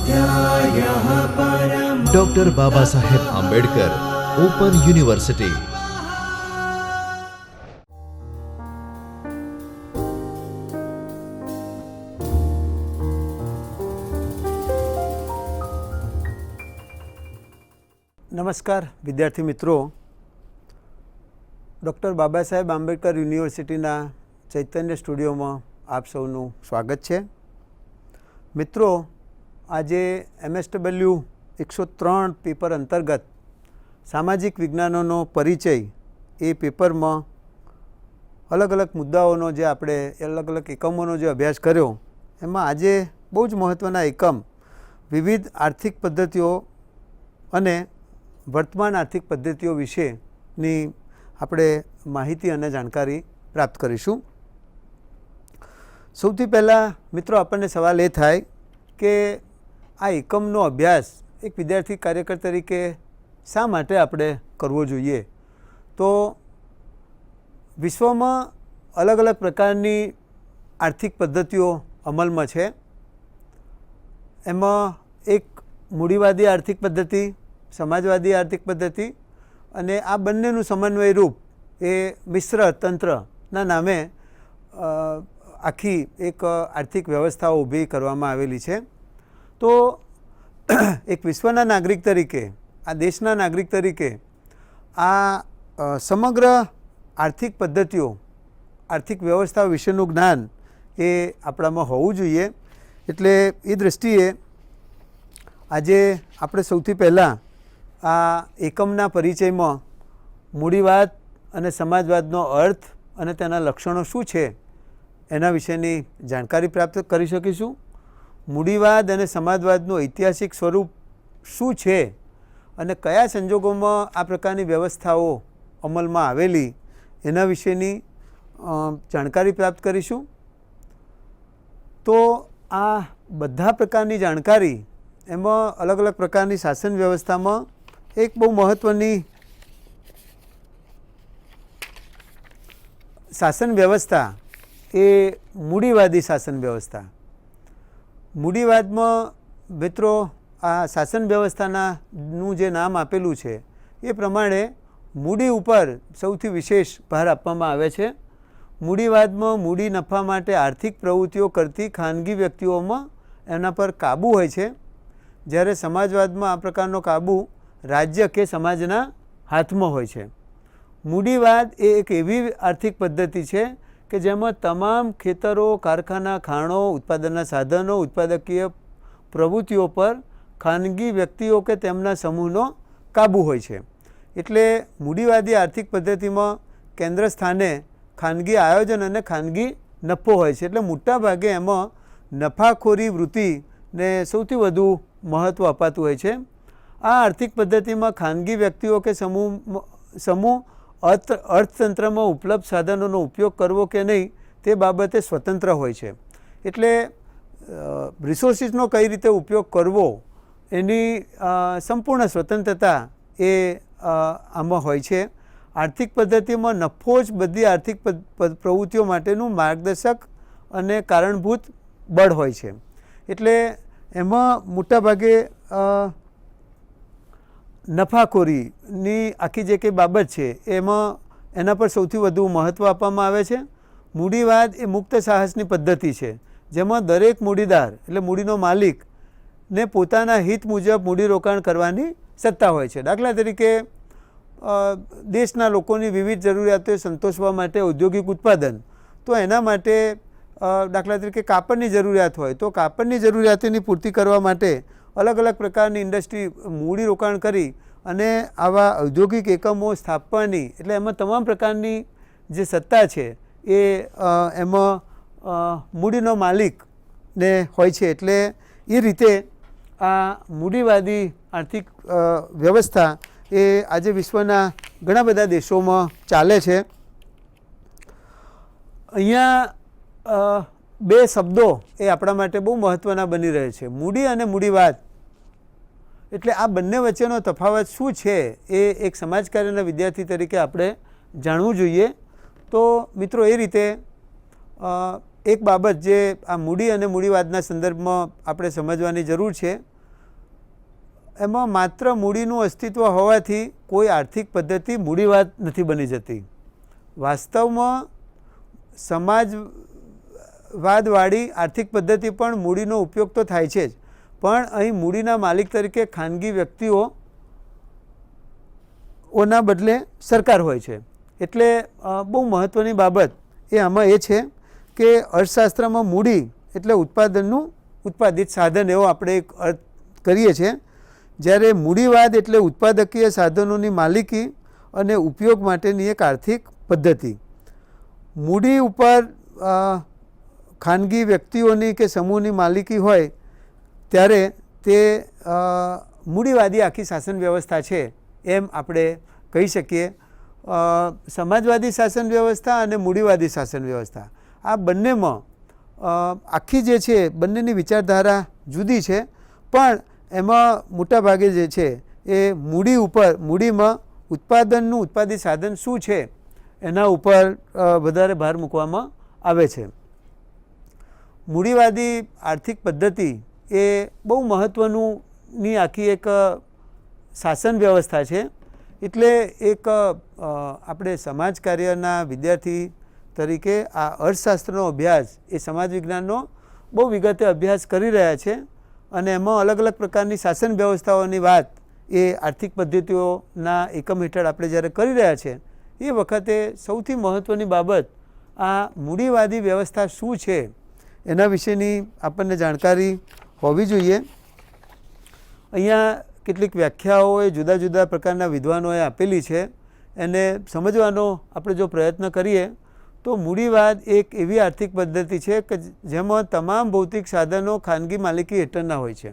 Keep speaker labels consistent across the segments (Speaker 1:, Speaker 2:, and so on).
Speaker 1: स्वाध्यायः परमः।
Speaker 2: Doctor Baba Saheb Ambedkar open university.
Speaker 3: નમસ્કાર વિદ્યાર્થી મિત્રો, ડૉક્ટર બાબા સાહેબ આંબેડકર યુનિવર્સિટીના ચૈતન્ય સ્ટુડિયોમાં આપ સૌનું સ્વાગત છે. મિત્રો, આજે MSW 103 પેપર અંતર્ગત સામાજિક વિજ્ઞાનોનો પરિચય એ પેપરમાં અલગ અલગ મુદ્દાઓનો જે આપણે અલગ અલગ એકમોનો જે અભ્યાસ કર્યો, એમાં આજે બહુ જ મહત્ત્વના એકમ વિવિધ આર્થિક પદ્ધતિઓ અને વર્તમાન આર્થિક પદ્ધતિઓ વિશેની આપણે માહિતી અને જાણકારી પ્રાપ્ત કરીશું. સૌથી પહેલાં મિત્રો આપણને સવાલ એ થાય કે આ એકમનો અભ્યાસ એક વિદ્યાર્થી કાર્યકર તરીકે શા માટે આપણે કરવો જોઈએ? તો વિશ્વમાં અલગ અલગ પ્રકારની આર્થિક પદ્ધતિઓ અમલમાં છે. એમાં એક મૂડીવાદી આર્થિક પદ્ધતિ, સમાજવાદી આર્થિક પદ્ધતિ અને આ બંનેનું સમન્વય રૂપ એ મિશ્ર તંત્રના નામે આખી એક આર્થિક વ્યવસ્થાઓ ઊભી કરવામાં આવેલી છે. તો એક વિશ્વના નાગરિક તરીકે, આ દેશના નાગરિક તરીકે આ સમગ્ર આર્થિક પદ્ધતિઓ, આર્થિક વ્યવસ્થાઓ વિશેનું જ્ઞાન એ આપણામાં હોવું જોઈએ. એટલે એ દૃષ્ટિએ આજે આપણે સૌથી પહેલાં આ એકમના પરિચયમાં મૂડીવાદ અને સમાજવાદનો અર્થ અને તેના લક્ષણો શું છે એના વિશેની જાણકારી પ્રાપ્ત કરી શકીશું. મૂડીવાદ અને સમાજવાદનું ઐતિહાસિક સ્વરૂપ શું છે અને કયા સંજોગોમાં આ પ્રકારની વ્યવસ્થાઓ અમલમાં આવેલી એના વિશેની જાણકારી પ્રાપ્ત કરીશું. તો આ બધા પ્રકારની જાણકારી એમાં અલગ અલગ પ્રકારની શાસન વ્યવસ્થામાં એક બહુ મહત્ત્વની શાસન વ્યવસ્થા એ મૂડીવાદી શાસન વ્યવસ્થા. મૂડીવાદમાં મિત્રો આ શાસન વ્યવસ્થાનું જે નામ આપેલું છે એ પ્રમાણે મૂડી ઉપર સૌથી વિશેષ ભાર આપવામાં આવે છે. મૂડીવાદમાં મૂડી નફા માટે આર્થિક પ્રવૃત્તિઓ કરતી ખાનગી વ્યક્તિઓમાં એના પર કાબૂ હોય છે, જ્યારે સમાજવાદમાં આ પ્રકારનો કાબૂ રાજ્ય કે સમાજના હાથમાં હોય છે. મૂડીવાદ એ એક એવી આર્થિક પદ્ધતિ છે કે જેમાં તમામ ખેતરો, કારખાના, ખાણો, ઉત્પાદનના સાધનો, ઉત્પાદકીય પ્રવૃત્તિઓ પર ખાનગી વ્યક્તિઓ કે તેમના સમૂહનો કાબૂ હોય છે. એટલે મૂડીવાદી આર્થિક પદ્ધતિમાં કેન્દ્ર સ્થાને ખાનગી આયોજન અને ખાનગી નફો હોય છે. એટલે મોટાભાગે એમાં નફાખોરી વૃત્તિને સૌથી વધુ મહત્ત્વ અપાતું હોય છે. આ આર્થિક પદ્ધતિમાં ખાનગી વ્યક્તિઓ કે સમૂહ અર્થતંત્રમાં ઉપલબ્ધ સાધનોનો ઉપયોગ કરવો કે નહીં તે બાબતે સ્વતંત્ર હોય છે. એટલે રિસોર્સિસનો કઈ રીતે ઉપયોગ કરવો એની સંપૂર્ણ સ્વતંત્રતા એ આમાં હોય છે. આર્થિક પદ્ધતિમાં નફો જ બધી આર્થિક પ્રવૃત્તિઓ માટેનું માર્ગદર્શક અને કારણભૂત બળ હોય છે. એટલે એમાં મોટાભાગે નફાખોરીની આખી જે કંઈ બાબત છે એમાં એના પર સૌથી વધુ મહત્ત્વ આપવામાં આવે છે. મૂડીવાદ એ મુક્ત સાહસની પદ્ધતિ છે, જેમાં દરેક મૂડીદાર એટલે મૂડીનો માલિકને પોતાના હિત મુજબ મૂડીરોકાણ કરવાની સત્તા હોય છે. દાખલા તરીકે દેશના લોકોની વિવિધ જરૂરિયાતો સંતોષવા માટે ઔદ્યોગિક ઉત્પાદન, તો એના માટે દાખલા તરીકે કાપડની જરૂરિયાત હોય તો કાપડની જરૂરિયાતોની પૂર્તિ કરવા માટે અલગ અલગ પ્રકારની ઇન્ડસ્ટ્રી મૂડીરોકાણ કરી અને આવા ઔદ્યોગિક એકમો સ્થાપવાની, એટલે એમાં તમામ પ્રકારની જે સત્તા છે એ એમાં મૂડીનો માલિકને હોય છે. એટલે એ રીતે આ મૂડીવાદી આર્થિક વ્યવસ્થા એ આજે વિશ્વના ઘણા બધા દેશોમાં ચાલે છે. અહીંયા બે શબ્દો એ આપણા માટે બહુ મહત્ત્વના બની રહે છે, મૂડી અને મૂડીવાદ. એટલે આ બંને વચ્ચેનો તફાવત શું છે એ એક સમાજકાર્યના વિદ્યાર્થી તરીકે આપણે જાણવું જોઈએ. તો મિત્રો એ રીતે એક બાબત જે આ મૂડી અને મૂડીવાદના સંદર્ભમાં આપણે સમજવાની જરૂર છે એમાં માત્ર મૂડીનું અસ્તિત્વ હોવાથી કોઈ આર્થિક પદ્ધતિ મૂડીવાદ નથી બની જતી. વાસ્તવમાં સમાજવાદવાળી આર્થિક પદ્ધતિ પણ મૂડીનો ઉપયોગ તો થાય છે જ, પણ અહીં મૂડીના માલિક તરીકે ખાનગી વ્યક્તિઓના બદલે સરકાર હોય છે. એટલે બહુ મહત્ત્વની બાબત એ આમાં એ છે કે અર્થશાસ્ત્રમાં મૂડી એટલે ઉત્પાદિત સાધન એવો આપણે એક અર્થ કરીએ છીએ, જ્યારે મૂડીવાદ એટલે ઉત્પાદકીય સાધનોની માલિકી અને ઉપયોગ માટેની એક આર્થિક પદ્ધતિ. મૂડી ઉપર ખાનગી વ્યક્તિઓની કે સમૂહની માલિકી હોય ત્યારે તે મૂડીવાદી આખી શાસન વ્યવસ્થા છે એમ આપણે કહી શકીએ. સમાજવાદી શાસન વ્યવસ્થા અને મૂડીવાદી શાસન વ્યવસ્થા આ બંનેમાં આખી જે છે બંનેની વિચારધારા જુદી છે, પણ એમાં મોટાભાગે જે છે એ મૂડીમાં ઉત્પાદિત સાધન શું છે એના ઉપર વધારે ભાર મૂકવામાં આવે છે. મૂડીવાદી આર્થિક પદ્ધતિ એ બહુ મહત્ત્વની આખી એક શાસન વ્યવસ્થા છે. એટલે એક આપણે સમાજ કાર્યના વિદ્યાર્થી તરીકે આ અર્થશાસ્ત્રનો અભ્યાસ એ સમાજ વિજ્ઞાનનો બહુ વિગતે અભ્યાસ કરી રહ્યા છે, અને એમાં અલગ અલગ પ્રકારની શાસન વ્યવસ્થાઓની વાત એ આર્થિક પદ્ધતિઓના એકમ હેઠળ આપણે જ્યારે કરી રહ્યા છે એ વખતે સૌથી મહત્ત્વની બાબત આ મૂડીવાદી વ્યવસ્થા શું છે એના વિશેની આપણને જાણકારી હોવી જોઈએ. અહીંયા કેટલીક વ્યાખ્યાઓએ જુદા જુદા પ્રકારના વિદ્વાનોએ આપેલી છે, એને સમજવાનો આપણે જો પ્રયત્ન કરીએ તો મૂડીવાદ એક એવી આર્થિક પદ્ધતિ છે કે જેમાં તમામ ભૌતિક સાધનો ખાનગી માલિકી હેઠળના હોય છે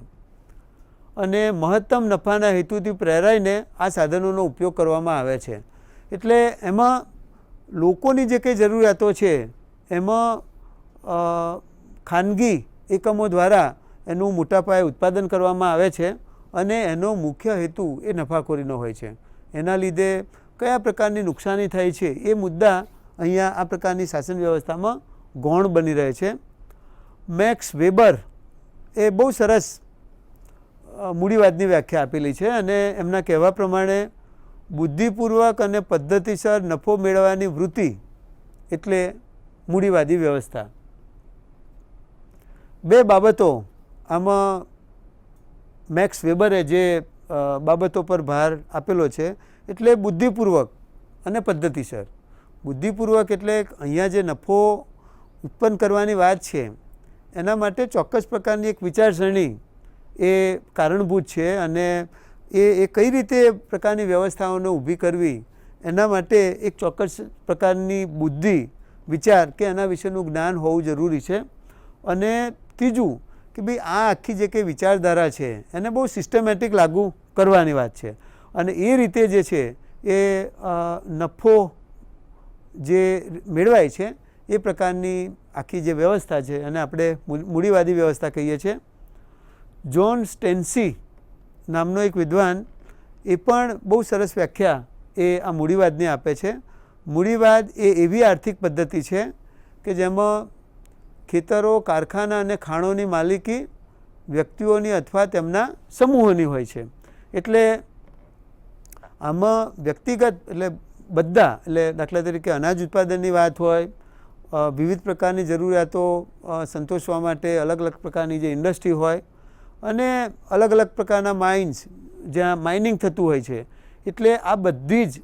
Speaker 3: અને મહત્તમ નફાના હેતુથી પ્રેરાઈને આ સાધનોનો ઉપયોગ કરવામાં આવે છે. એટલે એમાં લોકોની જે કંઈ જરૂરિયાતો છે એમાં ખાનગી એકમો દ્વારા એનું મોટા પાયે ઉત્પાદન કરવામાં આવે છે અને એનો મુખ્ય હેતુ એ નફાખોરીનો હોય છે. એના લીધે કયા પ્રકારની નુકસાની થાય છે એ મુદ્દા અહીંયા આ પ્રકારની શાસન વ્યવસ્થામાં ગૌણ બની રહે છે. મેક્સ વેબર એ બહુ સરસ મૂડીવાદની વ્યાખ્યા આપેલી છે, અને એમના કહેવા પ્રમાણે બુદ્ધિપૂર્વક અને પદ્ધતિસર નફો મેળવવાની વૃત્તિ એટલે મૂડીવાદી વ્યવસ્થા. બે બાબતો આમાં મેક્સ વેબરે જે બાબતો પર ભાર આપેલો છે એટલે બુદ્ધિપૂર્વક અને પદ્ધતિસર. બુદ્ધિપૂર્વક એટલે અહીંયા જે નફો ઉત્પન્ન કરવાની વાત છે એના માટે ચોક્કસ પ્રકારની એક વિચારસરણી એ કારણભૂત છે, અને એ કઈ રીતે પ્રકારની વ્યવસ્થાઓને ઊભી કરવી એના માટે એક ચોક્કસ પ્રકારની બુદ્ધિ વિચાર કે એના વિશેનું જ્ઞાન હોવું જરૂરી છે. અને ત્રીજું કે ભાઈ આ આખી જે કંઈ વિચારધારા છે એને બહુ સિસ્ટમેટિક લાગુ કરવાની વાત છે, અને એ રીતે જે છે એ નફો જે મેળવાય છે એ પ્રકારની આખી જે વ્યવસ્થા છે અને આપણે મૂડીવાદી વ્યવસ્થા કહીએ છીએ. જ્હોન સ્ટેન્સી નામનો એક વિદ્વાન એ પણ બહુ સરસ વ્યાખ્યા એ આ મૂડીવાદને આપે છે. મૂડીવાદ એ એવી આર્થિક પદ્ધતિ છે કે જેમાં ખેતરો, કારખાના અને ખાણોની માલિકી વ્યક્તિઓની અથવા તેમના સમૂહોની હોય છે. એટલે આમાં વ્યક્તિગત એટલે બધા એટલે દાખલા તરીકે અનાજ ઉત્પાદનની વાત હોય, વિવિધ પ્રકારની જરૂરિયાતો સંતોષવા માટે અલગ અલગ પ્રકારની જે ઇન્ડસ્ટ્રી હોય, અને અલગ અલગ પ્રકારના માઇન્સ જ્યાં માઇનિંગ થતું હોય છે. એટલે આ બધી જ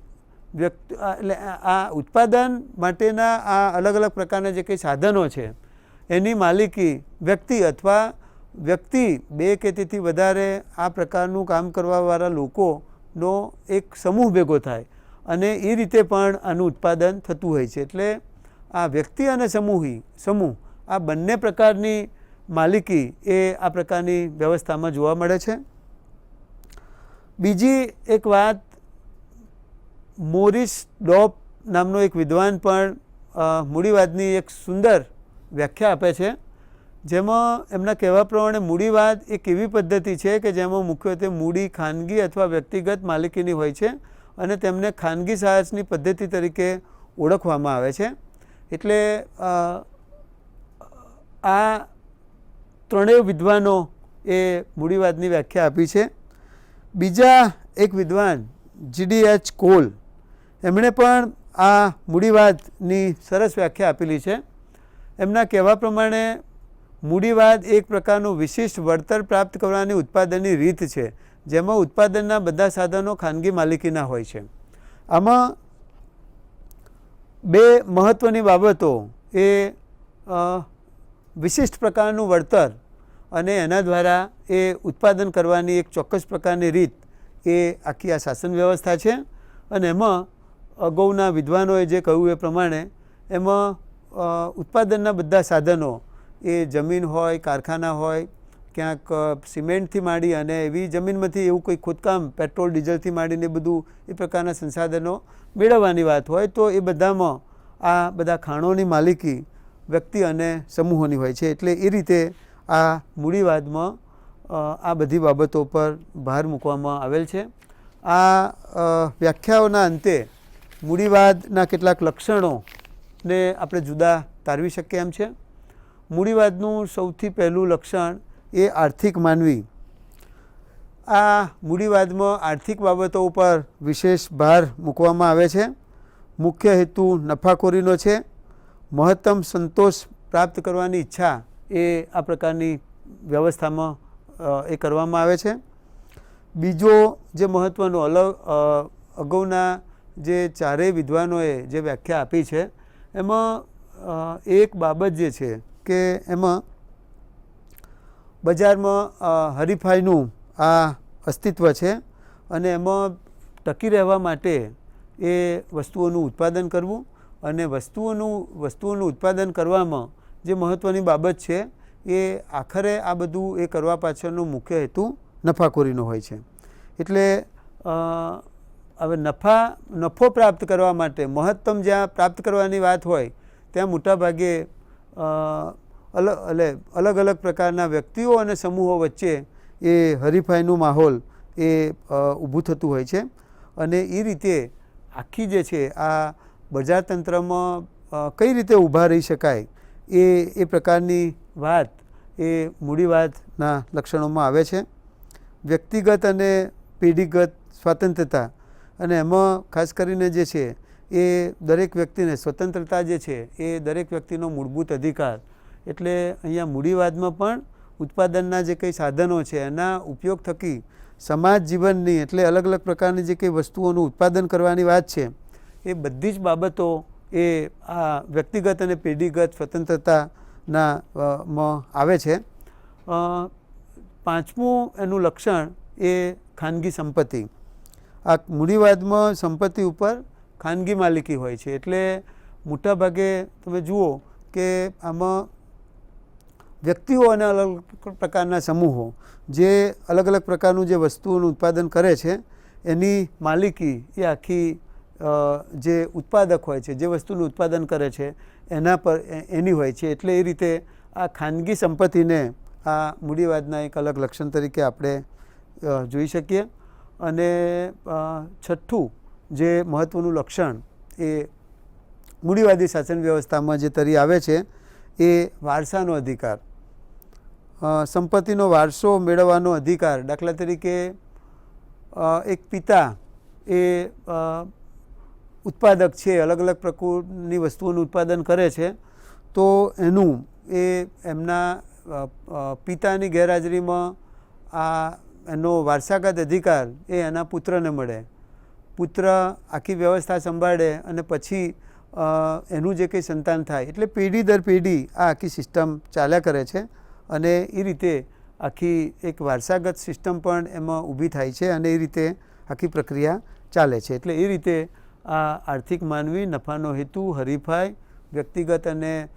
Speaker 3: એટલે આ ઉત્પાદન માટેના આ અલગ અલગ પ્રકારના જે કંઈ સાધનો છે એની માલિકી વ્યક્તિ અથવા વ્યક્તિ બે કે તેથી વધારે આ પ્રકારનું કામ કરવાવાળા લોકોનો એક સમૂહ ભેગો થાય અને એ રીતે પણ આનું ઉત્પાદન થતું હોય છે. એટલે આ વ્યક્તિ અને સમૂહ આ બંને પ્રકારની માલિકી એ આ પ્રકારની વ્યવસ્થામાં જોવા મળે છે. બીજી એક વાત, મોરિસ ડોપ નામનો એક વિદ્વાન પણ મૂડીવાદની એક સુંદર વ્યાખ્યા આપે છે, જેમાં એમના કહેવા પ્રમાણે મૂડીવાદ એક એવી પદ્ધતિ છે કે જેમાં મુખ્યત્વે મૂડી ખાનગી અથવા વ્યક્તિગત માલિકીની હોય છે અને તેમને ખાનગી સાહસની પદ્ધતિ તરીકે ઓળખવામાં આવે છે. એટલે આ ત્રણેય વિદ્વાનો એ મૂડીવાદની વ્યાખ્યા આપી છે. બીજા એક વિદ્વાન GDH કોલ એમણે પણ આ મૂડીવાદની સરસ વ્યાખ્યા આપેલી છે. એમના કહેવા પ્રમાણે મૂડીવાદ એક પ્રકારનું વિશિષ્ટ વળતર પ્રાપ્ત કરવાની ઉત્પાદનની રીત છે, જેમાં ઉત્પાદનના બધા સાધનો ખાનગી માલિકીના હોય છે. આમાં બે મહત્ત્વની બાબતો એ વિશિષ્ટ પ્રકારનું વળતર અને એના દ્વારા એ ઉત્પાદન કરવાની એક ચોક્કસ પ્રકારની રીત એ આખી આ શાસન વ્યવસ્થા છે. અને એમાં અગાઉના વિદ્વાનોએ જે કહ્યું એ પ્રમાણે એમાં ઉત્પાદનના બધા સાધનો એ જમીન હોય, કારખાના હોય, ક્યાંક સિમેન્ટથી માંડી અને એવી જમીનમાંથી એવું કોઈ ખોદકામ પેટ્રોલ ડીઝલથી માંડીને બધું એ પ્રકારના સંસાધનો મેળવવાની વાત હોય તો એ બધામાં આ બધા ખાણોની માલિકી વ્યક્તિ અને સમૂહોની હોય છે. એટલે એ રીતે આ મૂડીવાદમાં આ બધી બાબતો પર ભાર મૂકવામાં આવેલ છે. આ વ્યાખ્યાઓના અંતે મૂડીવાદના કેટલાક લક્ષણોને આપણે જુદા તારવી શકીએ એમ છે. મૂડીવાદનું સૌથી પહેલું લક્ષણ એ આર્થિક માનવી. આ મૂડીવાદમાં આર્થિક બાબતો ઉપર વિશેષ ભાર મૂકવામાં આવે છે. મુખ્ય હેતુ નફાખોરીનો છે. મહત્તમ સંતોષ પ્રાપ્ત કરવાની ઈચ્છા એ આ પ્રકારની વ્યવસ્થામાં એ કરવામાં આવે છે. બીજો જે મહત્ત્વનો અગાઉના જે ચારેય વિદ્વાનોએ જે વ્યાખ્યા આપી છે એમાં એક બાબત જે છે કે એમાં બજારમાં હરીફાઈનું આ અસ્તિત્વ છે અને એમાં ટકી રહેવા માટે એ વસ્તુઓનું ઉત્પાદન કરવું અને વસ્તુઓનું ઉત્પાદન કરવામાં જે મહત્ત્વની બાબત છે એ આખરે આ બધું એ કરવા પાછળનો મુખ્ય હેતુ નફાખોરીનો હોય છે. એટલે હવે નફો પ્રાપ્ત કરવા માટે મહત્તમ જ્યાં પ્રાપ્ત કરવાની વાત હોય ત્યાં મોટાભાગે અલગ અલગ પ્રકારના વ્યક્તિઓ અને સમૂહો વચ્ચે એ હરીફાઈનું માહોલ એ ઊભું થતું હોય છે. અને એ રીતે આખી જે છે આ બજારતંત્રમાં કઈ રીતે ઊભા રહી શકાય એ પ્રકારની વાત એ મૂડીવાદના લક્ષણોમાં આવે છે. વ્યક્તિગત અને પેઢીગત સ્વતંત્રતા અને એમાં ખાસ કરીને જે છે એ દરેક વ્યક્તિને સ્વતંત્રતા જે છે એ દરેક વ્યક્તિનો મૂળભૂત અધિકાર. એટલે અહીંયા મૂડીવાદમાં પણ ઉત્પાદનના જે કંઈ સાધનો છે એના ઉપયોગ થકી સમાજ જીવનની એટલે અલગ અલગ પ્રકારની જે કંઈ વસ્તુઓનું ઉત્પાદન કરવાની વાત છે એ બધી જ બાબતો એ આ વ્યક્તિગત અને પેઢીગત સ્વતંત્રતાના માં આવે છે. પાંચમું એનું લક્ષણ એ ખાનગી સંપત્તિ. આ મૂડીવાદમાં સંપત્તિ ઉપર ખાનગી માલિકી હોય છે. એટલે મોટાભાગે તમે જુઓ કે આમાં વ્યક્તિઓ અને અલગ પ્રકારના સમૂહો જે અલગ અલગ પ્રકારનું જે વસ્તુઓનું ઉત્પાદન કરે છે એની માલિકી એ આખી જે ઉત્પાદક હોય છે, જે વસ્તુનું ઉત્પાદન કરે છે એના પર એની હોય છે. એટલે એ રીતે આ ખાનગી સંપત્તિને આ મૂડીવાદના એક અલગ લક્ષણ તરીકે આપણે જોઈ શકીએ. અને છઠ્ઠું જે મહત્ત્વનું લક્ષણ એ મૂડીવાદી શાસન વ્યવસ્થામાં જે તરી આવે છે એ વારસાનો અધિકાર. સંપત્તિનો વારસો મેળવવાનો અધિકાર. દાખલા તરીકે એક પિતા એ ઉત્પાદક છે, અલગ અલગ પ્રકારની વસ્તુઓનું ઉત્પાદન કરે છે તો એનું એ એમના પિતાની ગેરહાજરીમાં આ એનો વારસાગત અધિકાર એ એના પુત્રને મળે. પુત્ર આખી વ્યવસ્થા સંભાળે અને પછી એનું જે કંઈ સંતાન થાય. એટલે પેઢી દર પેઢી આ આખી સિસ્ટમ ચાલ્યા કરે છે અને એ રીતે આખી એક વારસાગત સિસ્ટમ પણ એમાં ઊભી થાય છે અને એ રીતે આખી પ્રક્રિયા ચાલે છે. એટલે એ રીતે આ આર્થિક માનવી, નફાનો હેતુ, હરીફાઈ, વ્યક્તિગત અને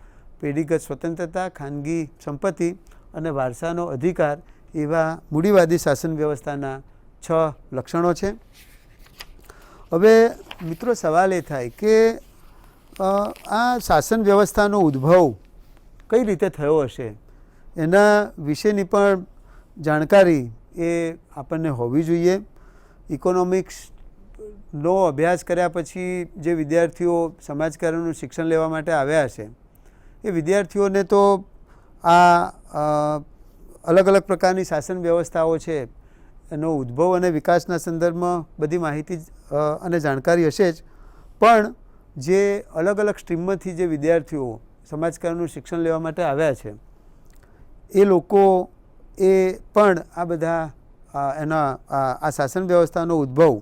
Speaker 3: પેઢીગત સ્વતંત્રતા, ખાનગી સંપત્તિ અને વારસાનો અધિકાર એવા મૂડીવાદી શાસન વ્યવસ્થાના 6 લક્ષણો છે. હવે મિત્રો સવાલ એ થાય કે આ શાસન વ્યવસ્થાનો ઉદ્ભવ કઈ રીતે થયો હશે એના વિશેની પણ જાણકારી એ આપણને હોવી જોઈએ. ઇકોનોમિક્સનો અભ્યાસ કર્યા પછી જે વિદ્યાર્થીઓ સમાજકારણનું શિક્ષણ લેવા માટે આવ્યા હશે એ વિદ્યાર્થીઓને તો આ અલગ અલગ પ્રકારની શાસન વ્યવસ્થાઓ છે એનો ઉદ્ભવ અને વિકાસના સંદર્ભમાં બધી માહિતી અને જાણકારી હશે જ, પણ જે અલગ અલગ સ્ટ્રીમમાંથી જે વિદ્યાર્થીઓ સમાજકારનું શિક્ષણ લેવા માટે આવ્યા છે એ લોકો એ પણ આ બધા એના આ શાસન વ્યવસ્થાનો ઉદ્ભવ,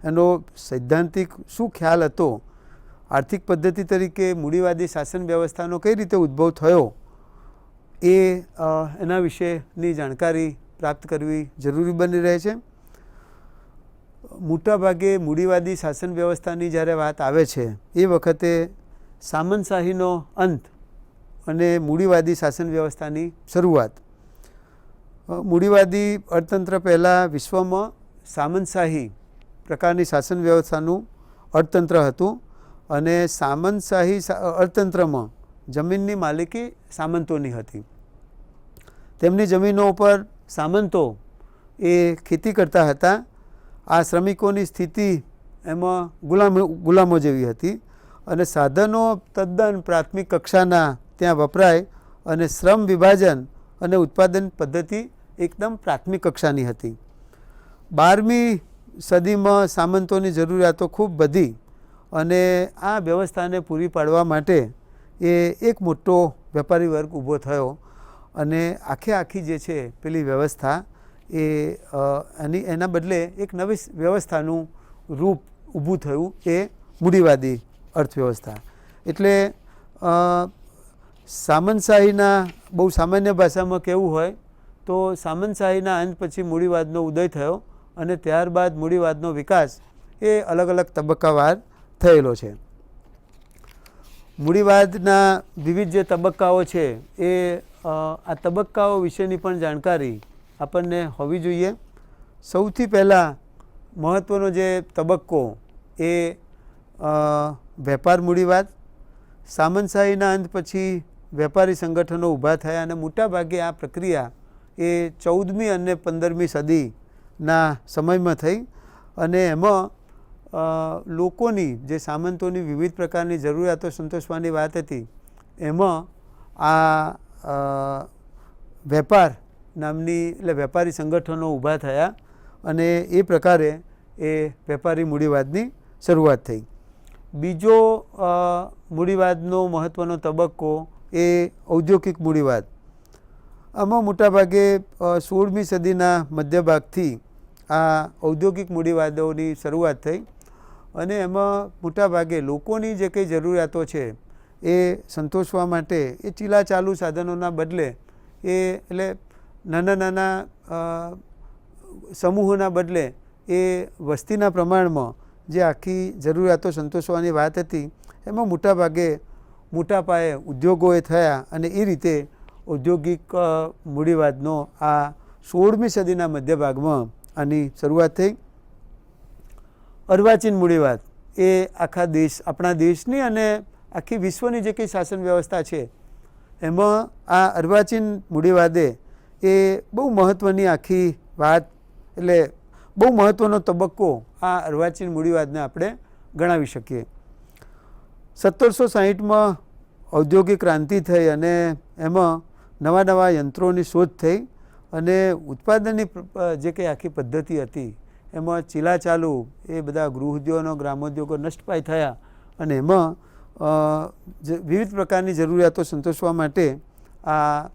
Speaker 3: એનો સૈદ્ધાંતિક શું ખ્યાલ હતો, આર્થિક પદ્ધતિ તરીકે મૂડીવાદી શાસન વ્યવસ્થાનો કઈ રીતે ઉદ્ભવ થયો, એ એના વિશેની જાણકારી પ્રાપ્ત કરવી જરૂરી બની રહે છે. મોટાભાગે મૂડીવાદી શાસન વ્યવસ્થાની જ્યારે વાત આવે છે એ વખતે સામંતશાહીનો અંત અને મૂડીવાદી શાસન વ્યવસ્થાની શરૂઆત. મૂડીવાદી અર્થતંત્ર પહેલાં વિશ્વમાં સામંતશાહી પ્રકારની શાસન વ્યવસ્થાનું અર્થતંત્ર હતું અને સામંતશાહી અર્થતંત્રમાં જમીનની માલિકી સામંતોની હતી. તેમની જમીનો ઉપર સામંતો એ ખેતી કરતા હતા. આ શ્રમિકોની સ્થિતિ એમાં ગુલામો જેવી હતી અને સાધનો તદ્દન પ્રાથમિક કક્ષાના ત્યાં વપરાય અને શ્રમ વિભાજન અને ઉત્પાદન પદ્ધતિ એકદમ પ્રાથમિક કક્ષાની હતી. 12મી સદીમાં સામંતોની જરૂરિયાતો ખૂબ વધી અને આ વ્યવસ્થાને પૂરી પાડવા માટે એ એક મોટો વેપારી વર્ગ ઊભો થયો અને આખી જે છે પેલી વ્યવસ્થા એ એના બદલે એક નવી વ્યવસ્થાનું રૂપ ઊભું થયું, એ મૂડીવાદી અર્થવ્યવસ્થા. એટલે સામંતશાહીના બહુ સામાન્ય ભાષામાં કહેવું હોય તો સામંતશાહીના અંત પછી મૂડીવાદનો ઉદય થયો અને ત્યારબાદ મૂડીવાદનો વિકાસ એ અલગ અલગ તબક્કાવાર થયેલો છે. મૂડીવાદના વિવિધ જે તબક્કાઓ છે એ આ તબક્કાઓ વિશેની પણ જાણકારી આપણને હોવી જોઈએ. સૌથી પહેલાં મહત્ત્વનો જે તબક્કો એ વેપાર મૂડીવાદ. સામંતશાહીના અંત પછી વેપારી સંગઠનો ઊભા થયા અને મોટાભાગે આ પ્રક્રિયા એ 14મી અને 15મી સદીના સમયમાં થઈ અને એમાં લોકોની જે સામંતોની વિવિધ પ્રકારની જરૂરિયાતો સંતોષવાની વાત હતી એમાં આ વેપાર નામની એટલે વેપારી સંગઠનો ઊભા થયા અને એ પ્રકારે એ વેપારી મૂડીવાદની શરૂઆત થઈ. બીજો મૂડીવાદનો મહત્ત્વનો તબક્કો એ ઔદ્યોગિક મૂડીવાદ. આમાં મોટાભાગે 16મી સદીના મધ્યભાગથી આ ઔદ્યોગિક મૂડીવાદોની શરૂઆત થઈ અને એમાં મોટાભાગે લોકોની જે કંઈ જરૂરિયાતો છે એ સંતોષવા માટે એ ચીલાચાલુ સાધનોના બદલે એટલે નાના સમૂહોના બદલે એ વસ્તીના પ્રમાણમાં જે આખી જરૂરિયાતો સંતોષવાની વાત હતી એમાં મોટાભાગે મોટા પાયે ઉદ્યોગોએ થયા અને એ રીતે ઔદ્યોગિક મૂડીવાદનો આ 16મી સદીના મધ્યભાગમાં આની શરૂઆત થઈ. અર્વાચીન મૂડીવાદ એ આખા આપણા દેશની અને આખી વિશ્વની જે કંઈ શાસન વ્યવસ્થા છે એમાં આ અર્વાચીન મૂડીવાદે એ બહુ મહત્ત્વની આખી વાત, એટલે બહુ મહત્ત્વનો તબક્કો આ અર્વાચીન મૂડીવાદને આપણે ગણાવી શકીએ. 1760માં ઔદ્યોગિક ક્રાંતિ થઈ અને એમાં નવા યંત્રોની શોધ થઈ અને ઉત્પાદનની જે કંઈ આખી પદ્ધતિ હતી એમાં ચીલાચાલુ એ બધા ગૃહ ઉદ્યોગો ગ્રામોદ્યોગો નષ્ટપાય થયા અને એમાં વિવિધ પ્રકારની જરૂરિયાતો સંતોષવા માટે આ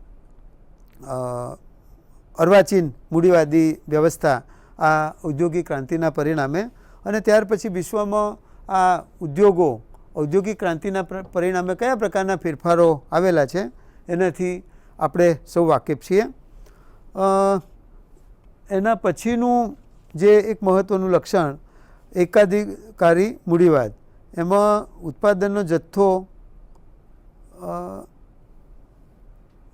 Speaker 3: અર્વાચીન મૂડીવાદી વ્યવસ્થા આ ઔદ્યોગિક ક્રાંતિના પરિણામે અને ત્યાર પછી વિશ્વમાં આ ઔદ્યોગિક ક્રાંતિના પરિણામે કયા પ્રકારના ફેરફારો આવેલા છે એનાથી આપણે સૌ વાકેફ છીએ. એના પછીનું જે એક મહત્ત્વનું લક્ષણ એકાધિકારી મૂડીવાદ. એમાં ઉત્પાદનનો જથ્થો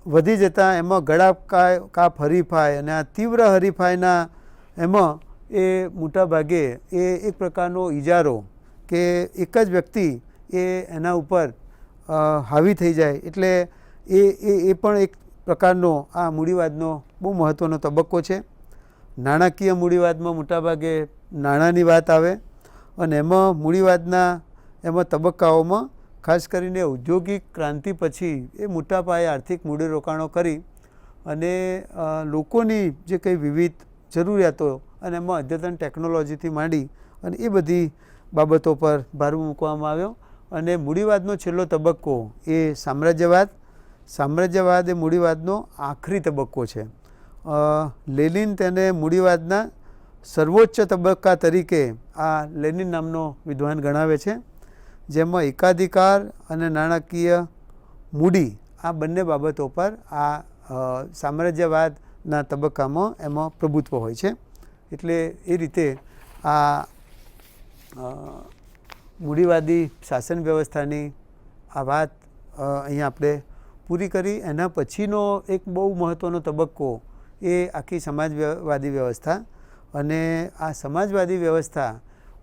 Speaker 3: વધી જતાં એમાં ગળાકાપ હરીફાઈ અને આ તીવ્ર હરીફાઈના એમાં એ મોટાભાગે એ એક પ્રકારનો ઇજારો કે એક જ વ્યક્તિ એ એના ઉપર હાવી થઈ જાય, એટલે એ પણ એક પ્રકારનો આ મૂડીવાદનો બહુ મહત્ત્વનો તબક્કો છે. નાણાકીય મૂડીવાદમાં મોટાભાગે નાણાંની વાત આવે અને એમાં મૂડીવાદના તબક્કાઓમાં ખાસ કરીને ઔદ્યોગિક ક્રાંતિ પછી એ મોટા પાયે આર્થિક મૂડીરોકાણો કરી અને લોકોની જે કંઈ વિવિધ જરૂરિયાતો અને એમાં અદ્યતન ટેકનોલોજીથી માંડી અને એ બધી બાબતો પર ભાર મૂકવામાં આવ્યો. અને મૂડીવાદનો છેલ્લો તબક્કો એ સામ્રાજ્યવાદ એ મૂડીવાદનો આખરી તબક્કો છે. લેનિન તેને મૂડીવાદના સર્વોચ્ચ તબક્કા તરીકે આ લેનિન નામનો વિદ્વાન ગણાવે છે, જેમાં એકાધિકાર અને નાણાકીય મૂડી આ બંને બાબતો પર આ સામ્રાજ્યવાદના તબક્કામાં એમાં પ્રભુત્વ હોય છે. એટલે એ રીતે આ મૂડીવાદી શાસન વ્યવસ્થાની આ વાત અહીંયા આપણે પૂરી કરી. એના પછીનો એક બહુ મહત્ત્વનો તબક્કો એ આખી સમાજવાદી વ્યવસ્થા. અને આ સમાજવાદી વ્યવસ્થા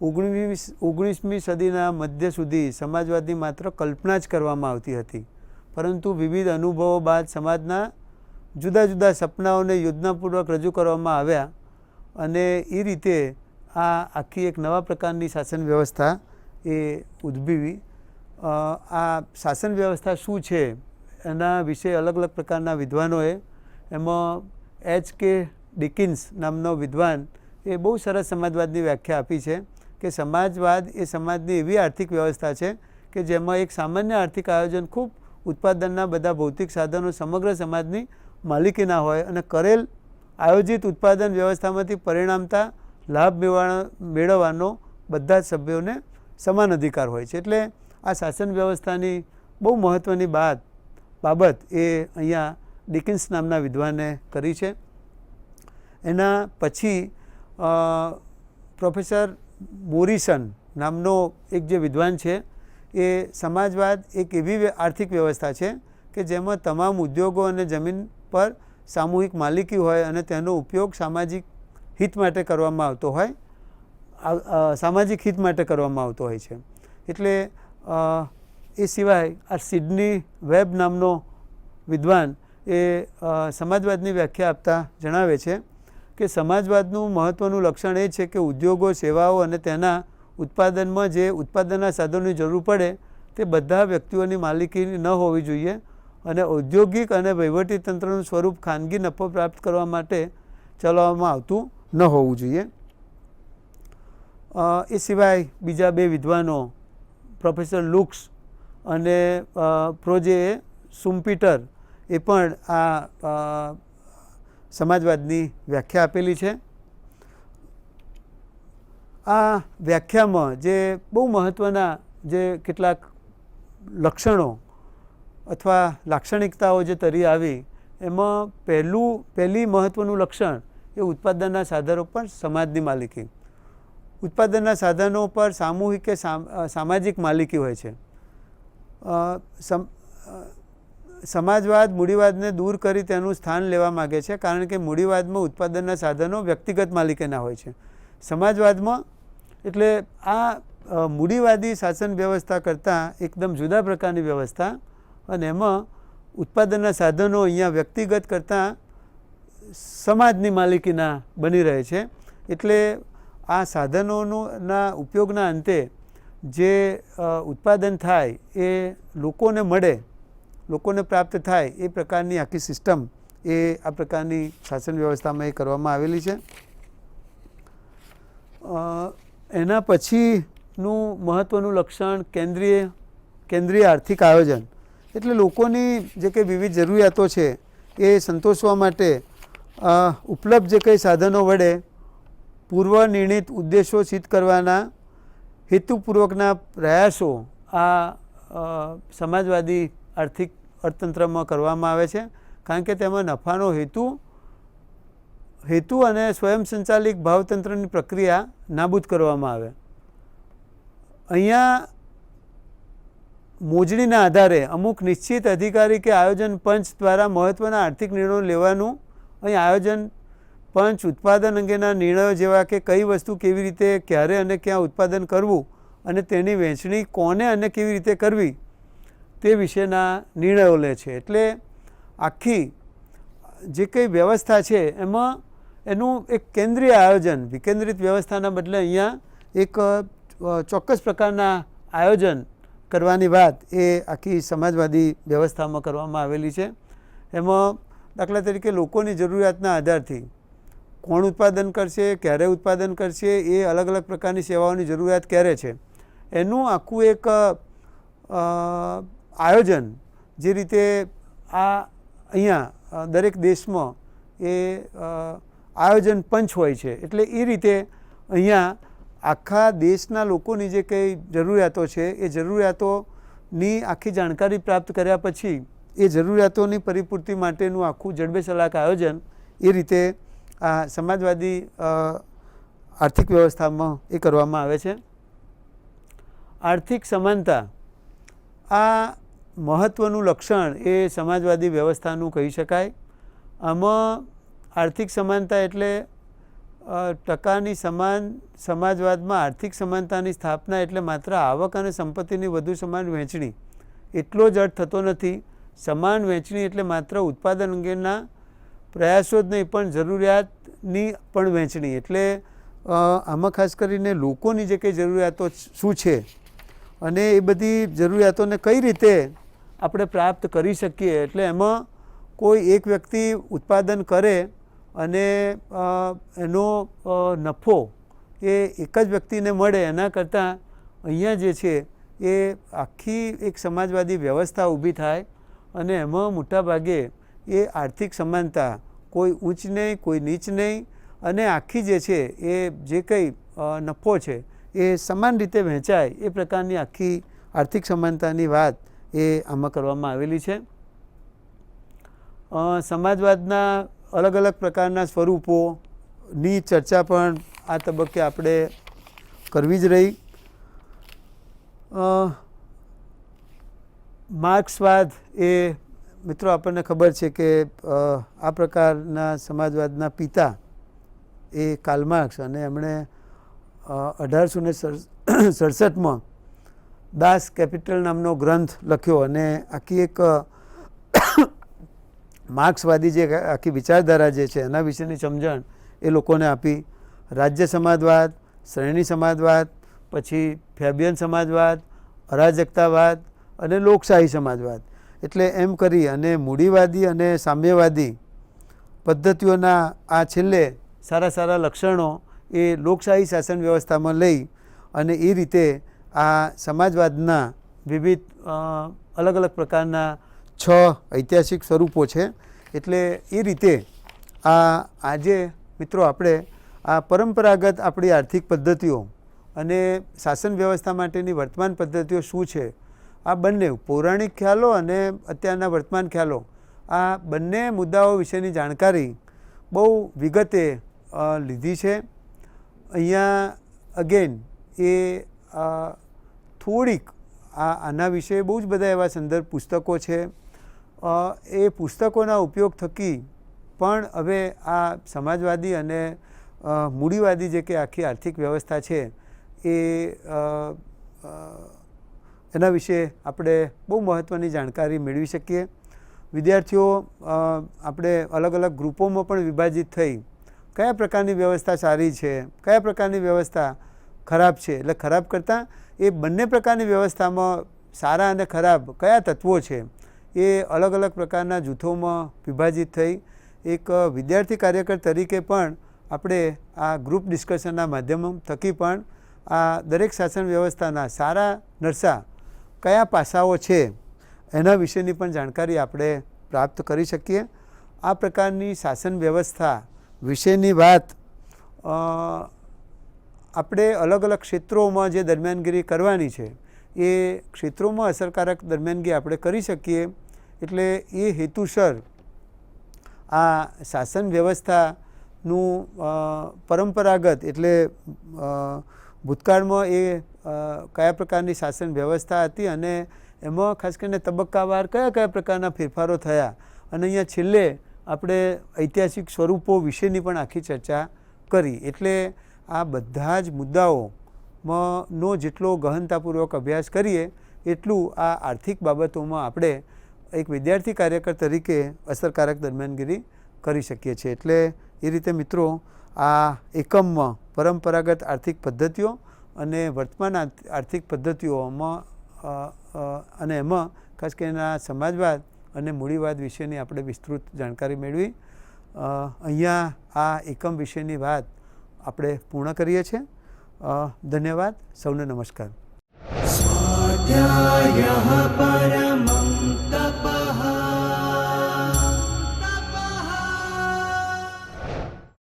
Speaker 3: 19મી સદીના મધ્ય સુધી સમાજવાદની માત્ર કલ્પના જ કરવામાં આવતી હતી, પરંતુ વિવિધ અનુભવો બાદ સમાજના જુદા જુદા સપનાઓને યોજનાપૂર્વક રજૂ કરવામાં આવ્યા અને એ રીતે આ આખી એક નવા પ્રકારની શાસન વ્યવસ્થા એ ઉદ્ભવી. આ શાસન વ્યવસ્થા શું છે એના વિશે અલગ અલગ પ્રકારના વિદ્વાનોએ, એમાં H.K. ડિકિન્સ નામનો વિદ્વાન એ બહુ સરસ સમાજવાદની વ્યાખ્યા આપી છે કે સમાજવાદ એ સમાજની એવી આર્થિક વ્યવસ્થા છે કે જેમાં એક સામાન્ય આર્થિક આયોજન, ખૂબ ઉત્પાદનના બધા ભૌતિક સાધનો સમગ્ર સમાજની માલિકીના હોય અને કરેલ આયોજિત ઉત્પાદન વ્યવસ્થામાંથી પરિણામતા લાભ મેળવવાનો બધા જ સભ્યોને સમાન અધિકાર હોય છે. એટલે આ શાસન વ્યવસ્થાની બહુ મહત્ત્વની બાબત એ અહીંયા ડિકિન્સ નામના વિદ્વાને કરી છે. એના પછી પ્રોફેસર મોરિસન નામનો એક જે વિદ્વાન છે એ સમાજવાદ એક એવી આર્થિક વ્યવસ્થા છે કે જેમાં તમામ ઉદ્યોગો અને જમીન પર સામૂહિક માલિકી હોય અને તેનો ઉપયોગ સામાજિક હિત માટે કરવામાં આવતો હોય છે. એટલે એ સિવાય આ સિડની વેબ નામનો વિદ્વાન એ સમાજવાદની વ્યાખ્યા આપતા જણાવે છે કે સમાજવાદનું મહત્ત્વનું લક્ષણ એ છે કે ઉદ્યોગો, સેવાઓ અને તેના ઉત્પાદનમાં જે ઉત્પાદનના સાધનોની જરૂર પડે તે બધા વ્યક્તિઓની માલિકી ન હોવી જોઈએ અને ઔદ્યોગિક અને વહીવટી તંત્રનું સ્વરૂપ ખાનગી નફો પ્રાપ્ત કરવા માટે ચલાવવામાં આવતું ન હોવું જોઈએ. એ સિવાય બીજા બે વિદ્વાનો પ્રોફેસર લુક્સ અને પ્રોજે સુમ્પીટર એ પણ આ સમાજવાદની વ્યાખ્યા આપેલી છે. આ વ્યાખ્યામાં જે બહુ મહત્ત્વના જે કેટલાક લક્ષણો અથવા લાક્ષણિકતાઓ જે તરી આવી, એમાં પહેલી મહત્ત્વનું લક્ષણ એ ઉત્પાદનના સાધનો પર સમાજની માલિકી. ઉત્પાદનના સાધનો પર સામૂહિક કે સામાજિક માલિકી હોય છે. સમાજવાદ મૂડીવાદને દૂર કરી તેનું સ્થાન લેવા માગે છે, કારણ કે મૂડીવાદમાં ઉત્પાદનના સાધનો વ્યક્તિગત માલિકીના હોય છે. સમાજવાદમાં એટલે આ મૂડીવાદી શાસન વ્યવસ્થા કરતાં એકદમ જુદા પ્રકારની વ્યવસ્થા અને એમાં ઉત્પાદનના સાધનો અહીંયા વ્યક્તિગત કરતાં સમાજની માલિકીના બની રહે છે. એટલે આ સાધનોના ઉપયોગના અંતે જે ઉત્પાદન થાય એ લોકોને મળે, લોકોને પ્રાપ્ત થાય એ પ્રકારની આખી સિસ્ટમ એ આ પ્રકારની શાસન વ્યવસ્થામાં એ કરવામાં આવેલી છે. એના પછીનું મહત્ત્વનું લક્ષણ કેન્દ્રીય આર્થિક આયોજન. એટલે લોકોની જે કંઈ વિવિધ જરૂરિયાતો છે એ સંતોષવા માટે ઉપલબ્ધ જે કંઈ સાધનો વડે પૂર્વ નિર્ણિત ઉદ્દેશો સિદ્ધ કરવાના હેતુપૂર્વકના પ્રયાસો આ સમાજવાદી આર્થિક અર્થતંત્રમાં કરવામાં આવે છે, કારણ કે તેમાં નફાનો હેતુ અને સ્વયંસંચાલિત ભાવતંત્રની પ્રક્રિયા નાબૂદ કરવામાં આવે. અહીંયા મોજણીના આધારે અમુક નિશ્ચિત અધિકારી કે આયોજન પંચ દ્વારા મહત્ત્વના આર્થિક નિર્ણયો લેવાનું અહીં આયોજન પંચ ઉત્પાદન અંગેના નિર્ણયો જેવા કે કઈ વસ્તુ કેવી રીતે, ક્યારે અને ક્યાં ઉત્પાદન કરવું અને તેની વહેંચણી કોને અને કેવી રીતે કરવી તે વિશેના નિર્ણયો લે છે. એટલે આખી જે કંઈ વ્યવસ્થા છે એમાં એનું એક કેન્દ્રીય આયોજન, વિકેન્દ્રિત વ્યવસ્થાના બદલે અહીંયા એક ચોક્કસ પ્રકારના આયોજન કરવાની વાત એ આખી સમાજવાદી વ્યવસ્થામાં કરવામાં આવેલી છે. એમાં દાખલા તરીકે લોકોની જરૂરિયાતના આધારથી કોણ ઉત્પાદન કરશે, ક્યારે ઉત્પાદન કરશે, એ અલગ અલગ પ્રકારની સેવાઓની જરૂરિયાત ક્યારે છે, એનું આખું એક આયોજન જે રીતે અહીંયા દરેક દેશમાં એ આયોજન પંચ હોય છે, એટલે એ રીતે અહીંયા આખા દેશના લોકોની જે કંઈ જરૂરિયાતો છે એ જરૂરિયાતોની આખી જાણકારી પ્રાપ્ત કર્યા પછી એ જરૂરિયાતોની પરિપૂર્તિ માટેનું આખું જડબેસલાક આયોજન એ રીતે આ સમાજવાદી આર્થિક વ્યવસ્થામાં એ કરવામાં આવે છે. આર્થિક સમાનતા આ મહત્ત્વનું લક્ષણ એ સમાજવાદી વ્યવસ્થાનું કહી શકાય. આમાં આર્થિક સમાનતા એટલે ટકાની સમાન સમાજવાદમાં આર્થિક સમાનતાની સ્થાપના એટલે માત્ર આવક અને સંપત્તિની વધુ સમાન વહેંચણી એટલો જ અર્થ થતો નથી. સમાન વહેંચણી એટલે માત્ર ઉત્પાદન અંગેના પ્રયાસો જ નહીં પણ જરૂરિયાતની પણ વહેંચણી. એટલે આમાં ખાસ કરીને લોકોની જે કંઈ જરૂરિયાતો શું છે અને એ બધી જરૂરિયાતોને કઈ રીતે આપણે પ્રાપ્ત કરી શકીએ, એટલે એમાં કોઈ એક વ્યક્તિ ઉત્પાદન કરે અને એનો નફો એ એક જ વ્યક્તિને મળે એના કરતાં અહીંયા જે છે એ આખી એક સમાજવાદી વ્યવસ્થા ઊભી થાય અને એમાં મોટાભાગે એ આર્થિક સમાનતા કોઈ ઊંચ નહીં, કોઈ નીચ નહીં, અને આખી જે છે એ જે કંઈ નફો છે એ સમાન રીતે વહેંચાય એ પ્રકારની આખી આર્થિક સમાનતાની વાત એ આમાં કરવામાં આવેલી છે. સમાજવાદના અલગ અલગ પ્રકારના સ્વરૂપોની ચર્ચા પણ આ તબક્કે આપણે કરવી જ રહી. માર્ક્સવાદ એ મિત્રો આપણને ખબર છે કે આ પ્રકારના સમાજવાદના પિતા એ કાર્લ માર્ક્સ, અને એમણે 1867માં દાસ કેપિટલ નામનો ગ્રંથ લખ્યો અને આખી એક માર્ક્સવાદી જે આખી વિચારધારા જે છે એના વિશેની સમજણ એ લોકોને આપી. રાજ્ય સમાજવાદ, શ્રેણી સમાજવાદ, પછી ફેબિયન સમાજવાદ, અરાજકતાવાદ અને લોકશાહી સમાજવાદ, એટલે એમ કરી અને મૂડીવાદી અને સામ્યવાદી પદ્ધતિઓના આ છેલ્લે સારા સારા લક્ષણો એ લોકશાહી શાસન વ્યવસ્થામાં લઈ અને એ રીતે આ સમાજવાદના વિવિધ અલગ અલગ પ્રકારના 6 ઐતિહાસિક સ્વરૂપો છે. એટલે એ રીતે આજે મિત્રો આપણે આ પરંપરાગત આપણી આર્થિક પદ્ધતિઓ અને શાસન વ્યવસ્થા માટેની વર્તમાન પદ્ધતિઓ શું છે, આ બંને પૌરાણિક ખ્યાલો અને અત્યારના વર્તમાન ખ્યાલો, આ બંને મુદ્દાઓ વિશેની જાણકારી બહુ વિગતે લીધી છે. અહીંયા અગેન એ થોડીક આના વિશે બહુ જ બધા એવા સંદર્ભ પુસ્તકો છે. એ પુસ્તકોના ઉપયોગ થકી પણ હવે આ સમાજવાદી અને મૂડીવાદી જે કે આખી આર્થિક વ્યવસ્થા છે એ એના વિશે આપણે બહુ મહત્ત્વની જાણકારી મેળવી શકીએ. વિદ્યાર્થીઓ આપણે અલગ અલગ ગ્રુપોમાં પણ વિભાજિત થઈ કયા પ્રકારની વ્યવસ્થા સારી છે, કયા પ્રકારની વ્યવસ્થા ખરાબ છે, એટલે ખરાબ કરતાં એ બંને પ્રકારની વ્યવસ્થામાં સારા અને ખરાબ કયા તત્વો છે એ અલગ અલગ પ્રકારના જૂથોમાં વિભાજિત થઈ એક વિદ્યાર્થી કાર્યકર તરીકે પણ આપણે આ ગ્રુપ ડિસ્કશનના માધ્યમ થકી પણ આ દરેક શાસન વ્યવસ્થાના સારા નરસા કયા પાસાઓ છે એના વિશેની પણ જાણકારી આપણે પ્રાપ્ત કરી શકીએ. આ પ્રકારની શાસન વ્યવસ્થા વિશેની વાત આપણે અલગ અલગ ક્ષેત્રોમાં જે દરમિયાનગીરી કરવાની છે એ ક્ષેત્રોમાં અસરકારક દરમિયાનગી આપણે કરી શકીએ. એટલે એ હેતુસર આ શાસન વ્યવસ્થાનું પરંપરાગત એટલે ભૂતકાળમાં એ કયા પ્રકારની શાસન વ્યવસ્થા હતી અને એમાં ખાસ કરીને તબક્કાવાર કયા કયા પ્રકારના ફેરફારો થયા, અને અહીંયા છેલ્લે આપણે ઐતિહાસિક સ્વરૂપો વિશેની પણ આખી ચર્ચા કરી. એટલે આ બધા જ મુદ્દાઓનો જેટલો ગહનતાપૂર્વક અભ્યાસ કરીએ એટલું આ આર્થિક બાબતોમાં આપણે એક વિદ્યાર્થી કાર્યકર તરીકે અસરકારક દરમિયાનગીરી કરી શકીએ છીએ. એટલે એ રીતે મિત્રો આ એકમમાં પરંપરાગત આર્થિક પદ્ધતિઓ અને વર્તમાન આર્થિક પદ્ધતિઓમાં અને એમાં ખાસ કરીને સમાજવાદ અને મૂડીવાદ વિશેની આપણે વિસ્તૃત જાણકારી મેળવી. અહીંયા આ એકમ વિશેની વાત આપણે પૂર્ણ કરીએ છીએ. ધન્યવાદ. સૌને નમસ્કાર.
Speaker 1: स्वाध्यायः